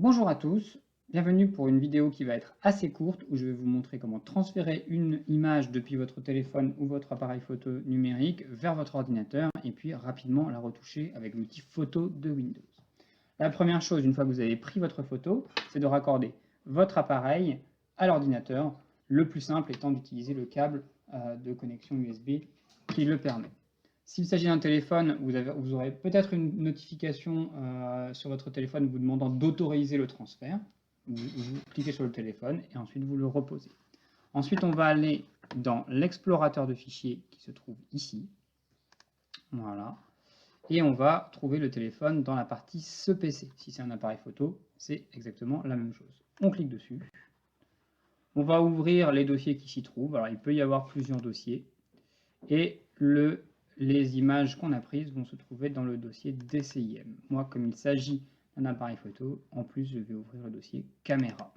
Bonjour à tous, bienvenue pour une vidéo qui va être assez courte où je vais vous montrer comment transférer une image depuis votre téléphone ou votre appareil photo numérique vers votre ordinateur et puis rapidement la retoucher avec l'outil photo de Windows. La première chose, une fois que vous avez pris votre photo, c'est de raccorder votre appareil à l'ordinateur, le plus simple étant d'utiliser le câble de connexion USB qui le permet. S'il s'agit d'un téléphone, vous aurez peut-être une notification sur votre téléphone vous demandant d'autoriser le transfert. Vous cliquez sur le téléphone et ensuite vous le reposez. Ensuite, on va aller dans l'explorateur de fichiers qui se trouve ici. Voilà. Et on va trouver le téléphone dans la partie Ce PC. Si c'est un appareil photo, c'est exactement la même chose. On clique dessus. On va ouvrir les dossiers qui s'y trouvent. Alors, il peut y avoir plusieurs dossiers. Et les images qu'on a prises vont se trouver dans le dossier DCIM. Moi, comme il s'agit d'un appareil photo, en plus, je vais ouvrir le dossier caméra.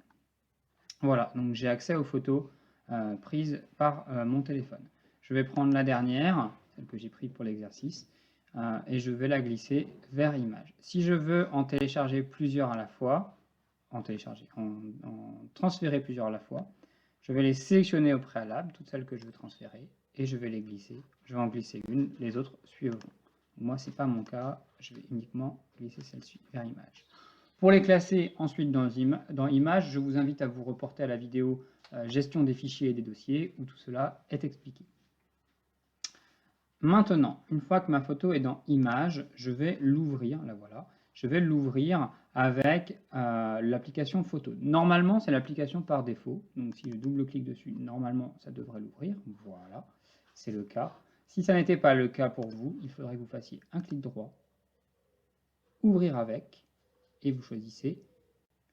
Voilà, donc j'ai accès aux photos prises par mon téléphone. Je vais prendre la dernière, celle que j'ai prise pour l'exercice, et je vais la glisser vers image. Si je veux en télécharger plusieurs à la fois, en transférer plusieurs à la fois, je vais les sélectionner au préalable, toutes celles que je veux transférer, et je vais les glisser. Je vais en glisser une, les autres suivront. Moi, ce n'est pas mon cas, je vais uniquement glisser celle-ci vers image. Pour les classer ensuite dans Images, je vous invite à vous reporter à la vidéo gestion des fichiers et des dossiers où tout cela est expliqué. Maintenant, une fois que ma photo est dans Images, je vais l'ouvrir, la voilà, je vais l'ouvrir avec l'application photo. Normalement, c'est l'application par défaut, donc si je double-clique dessus, normalement, ça devrait l'ouvrir, voilà, c'est le cas. Si ça n'était pas le cas pour vous, il faudrait que vous fassiez un clic droit, ouvrir avec, et vous choisissez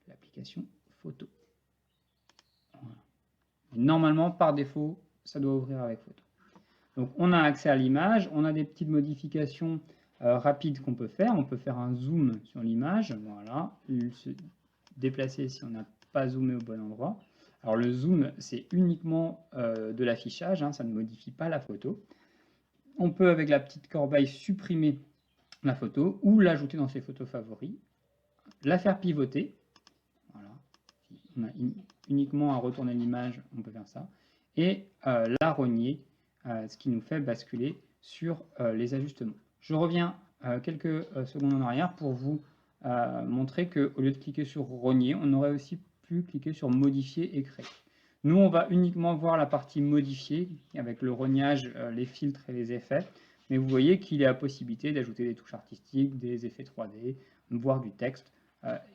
l'application photo. Voilà. Normalement, par défaut, ça doit ouvrir avec photo. Donc on a accès à l'image, on a des petites modifications rapides qu'on peut faire. On peut faire un zoom sur l'image, voilà, se déplacer si on n'a pas zoomé au bon endroit. Alors le zoom, c'est uniquement de l'affichage, hein, ça ne modifie pas la photo. On peut, avec la petite corbeille, supprimer la photo ou l'ajouter dans ses photos favoris, la faire pivoter. Voilà. On a uniquement à retourner l'image, on peut faire ça. Et la rogner, ce qui nous fait basculer sur les ajustements. Je reviens quelques secondes en arrière pour vous montrer qu'au lieu de cliquer sur rogner, on aurait aussi pu cliquer sur modifier et créer. Nous, on va uniquement voir la partie modifier avec le rognage, les filtres et les effets. Mais vous voyez qu'il y a la possibilité d'ajouter des touches artistiques, des effets 3D, voire du texte,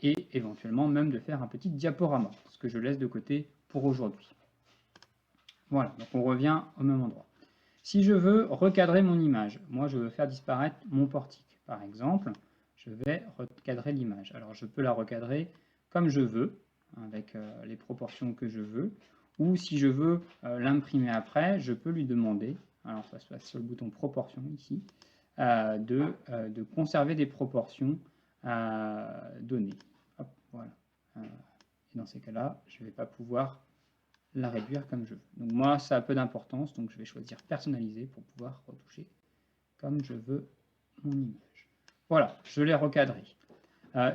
et éventuellement même de faire un petit diaporama, ce que je laisse de côté pour aujourd'hui. Voilà, donc on revient au même endroit. Si je veux recadrer mon image, moi je veux faire disparaître mon portique, par exemple, je vais recadrer l'image. Alors je peux la recadrer comme je veux, avec les proportions que je veux, ou si je veux l'imprimer après, je peux lui demander, alors ça se passe sur le bouton proportion ici, de conserver des proportions données. Hop, voilà. Et dans ces cas-là, je ne vais pas pouvoir la réduire comme je veux. Donc moi, ça a peu d'importance, donc je vais choisir personnaliser pour pouvoir retoucher comme je veux mon image. Voilà, je l'ai recadré.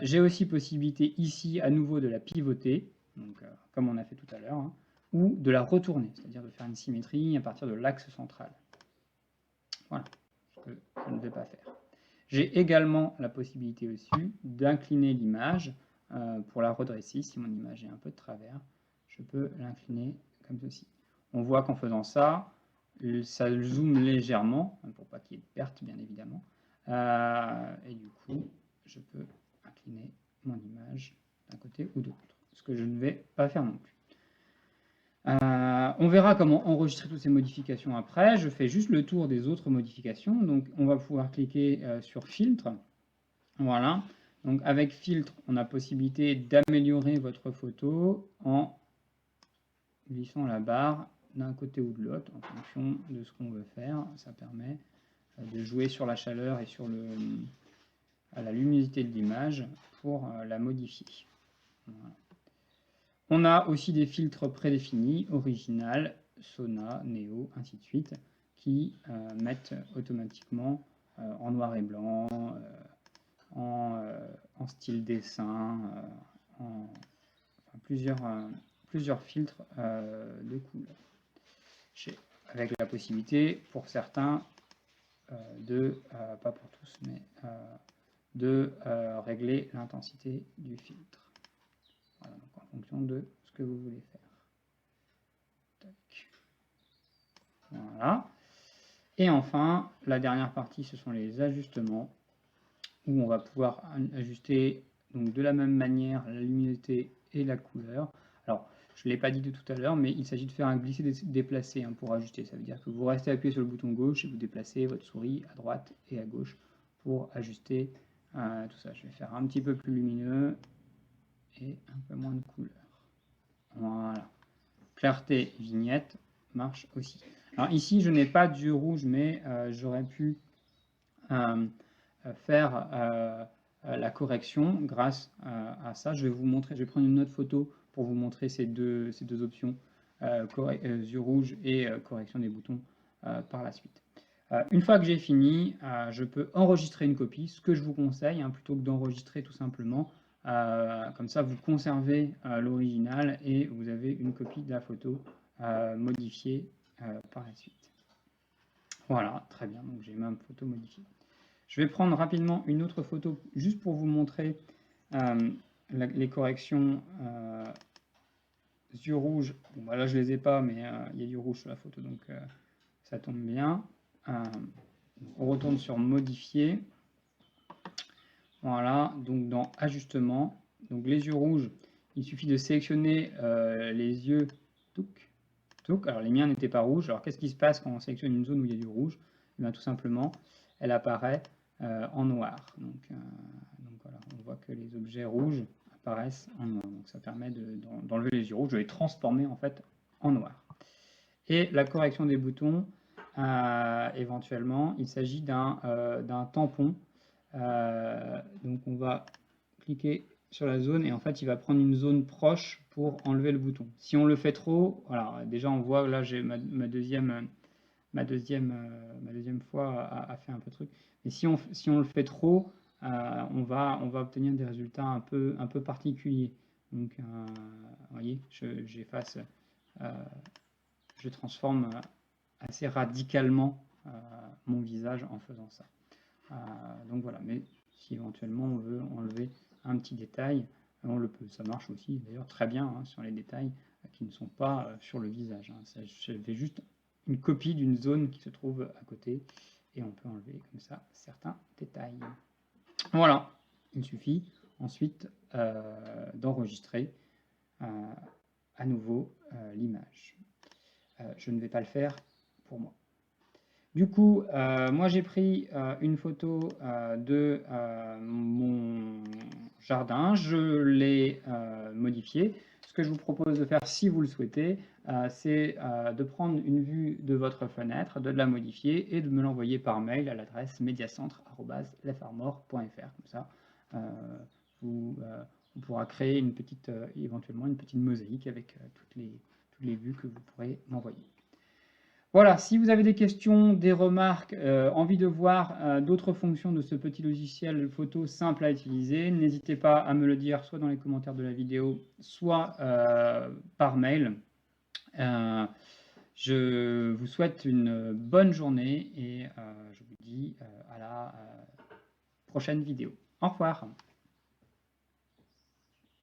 J'ai aussi possibilité ici à nouveau de la pivoter, donc, comme on a fait tout à l'heure, hein, ou de la retourner, c'est-à-dire de faire une symétrie à partir de l'axe central. Voilà, ce que je ne vais pas faire. J'ai également la possibilité aussi d'incliner l'image pour la redresser. Si mon image est un peu de travers, je peux l'incliner comme ceci. On voit qu'en faisant ça, ça zoome légèrement, pour pas qu'il y ait de perte, bien évidemment. Et du coup, je peux incliner mon image d'un côté ou de l'autre, ce que je ne vais pas faire non plus. On verra comment enregistrer toutes ces modifications après. Je fais juste le tour des autres modifications. Donc, on va pouvoir cliquer sur Filtre. Voilà. Donc, avec Filtre, on a possibilité d'améliorer votre photo en glissant la barre d'un côté ou de l'autre en fonction de ce qu'on veut faire. Ça permet de jouer sur la chaleur et sur la luminosité de l'image pour la modifier. Voilà. On a aussi des filtres prédéfinis, Original, Sona, Neo, ainsi de suite, qui mettent automatiquement en noir et blanc, en style dessin, plusieurs filtres de couleurs. Avec la possibilité pour certains pas pour tous, mais de régler l'intensité du filtre. Voilà, donc en fonction de ce que vous voulez faire. Tac. Voilà. Et enfin, la dernière partie, ce sont les ajustements, où on va pouvoir ajuster donc, de la même manière la luminosité et la couleur. Alors, je ne l'ai pas dit de tout à l'heure, mais il s'agit de faire un glisser-déplacer pour ajuster. Ça veut dire que vous restez appuyé sur le bouton gauche et vous déplacez votre souris à droite et à gauche pour ajuster tout ça. Je vais faire un petit peu plus lumineux et un peu moins de couleur. Voilà. Clarté vignette marche aussi. Alors ici, je n'ai pas du rouge, mais j'aurais pu faire la correction grâce à ça. Je vais vous montrer, je vais prendre une autre photo pour vous montrer ces deux options, yeux rouges et correction des boutons par la suite. Une fois que j'ai fini, je peux enregistrer une copie, ce que je vous conseille, plutôt que d'enregistrer tout simplement. Comme ça, vous conservez l'original et vous avez une copie de la photo modifiée par la suite. Voilà, très bien, donc j'ai ma photo modifiée. Je vais prendre rapidement une autre photo juste pour vous montrer les corrections yeux rouges. Bon, bah là, je ne les ai pas, mais il y a du rouge sur la photo, donc ça tombe bien. On retourne sur modifier. Voilà, donc dans ajustement, donc les yeux rouges, il suffit de sélectionner les yeux touc. Alors les miens n'étaient pas rouges. Alors qu'est-ce qui se passe quand on sélectionne une zone où il y a du rouge? Et bien, tout simplement, elle apparaît en noir. Donc voilà, on voit que les objets rouges apparaissent en noir. Donc ça permet d'enlever les yeux rouges, de les transformer en fait en noir. Et la correction des boutons, éventuellement, il s'agit d'un tampon. Donc on va cliquer sur la zone et en fait il va prendre une zone proche pour enlever le bouton. Si on le fait trop, voilà, déjà on voit là j'ai ma deuxième fois a fait un peu de truc. Mais si on le fait trop, on va obtenir des résultats un peu particuliers. Donc vous voyez, j'efface, je transforme assez radicalement mon visage en faisant ça. Donc voilà, mais si éventuellement on veut enlever un petit détail, on le peut. Ça marche aussi d'ailleurs très bien sur les détails qui ne sont pas sur le visage. Je fais juste une copie d'une zone qui se trouve à côté et on peut enlever comme ça certains détails. Voilà, il suffit ensuite d'enregistrer à nouveau l'image. Je ne vais pas le faire pour moi. Du coup, moi j'ai pris une photo de mon jardin, je l'ai modifiée. Ce que je vous propose de faire, si vous le souhaitez, c'est de prendre une vue de votre fenêtre, de la modifier et de me l'envoyer par mail à l'adresse mediacentre@lefarmore.fr. Comme ça, on pourra créer éventuellement une petite mosaïque avec toutes les vues que vous pourrez m'envoyer. Voilà, si vous avez des questions, des remarques, envie de voir d'autres fonctions de ce petit logiciel photo simple à utiliser, n'hésitez pas à me le dire soit dans les commentaires de la vidéo, soit par mail. Je vous souhaite une bonne journée et je vous dis à la prochaine vidéo. Au revoir.